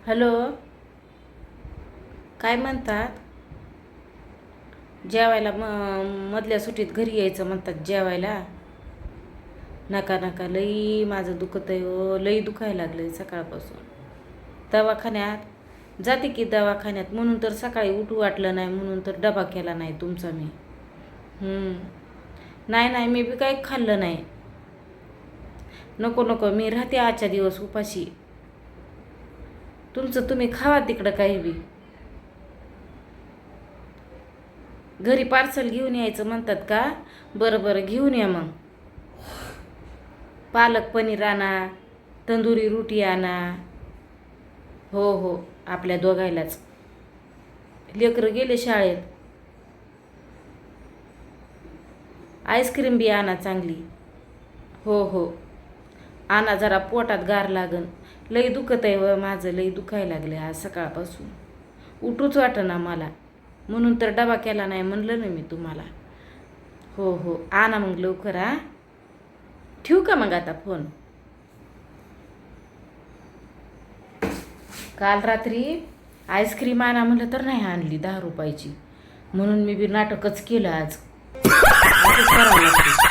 Hello, काय म्हणतात? जेवायला मधल्या सुट्टीत घरी यायचं म्हणतात जेवायला. नका नका, लई माझं दुखत आहे हो, लई दुखायला लागलं सकाळपासून. दवाखान्यात जाते की दवाखान्यात, म्हणून तर सकाळी उठू वाटलं नाही, म्हणून तर डबा केला नाही तुमचा मी. नाही नाही, मी बी काही खाल्लं नाही. नको नको, मी राहते आजच्या दिवस उपाशी. तुमचं तुम्ही खावा तिकडं काही बी. घरी पार्सल घेऊन यायचं म्हणतात का? बरं बरं, घेऊन या मग. पालक पनीर आणा, तंदुरी रोटी आणा. हो हो, आपल्या दोघायलाच. लेकरं गेले शाळेत. आईस्क्रीम बी आणा चांगली. हो हो, आणा, जरा पोटात गार लागन. लई दुखत आहे व माझं, लई दुखायला लागलं आज सकाळपासून. उठूच वाटेना मला, म्हणून तर डबा केला नाही म्हणलं ना मी तुम्हाला. हो हो, आणा मग लवकर. ठेवू का मग आता फोन? काल रात्री आईस्क्रीम आणा म्हणलं तर नाही आणली 10 रुपयाची, म्हणून मी बी नाटकच केलं आज. असंच करावं लागतं.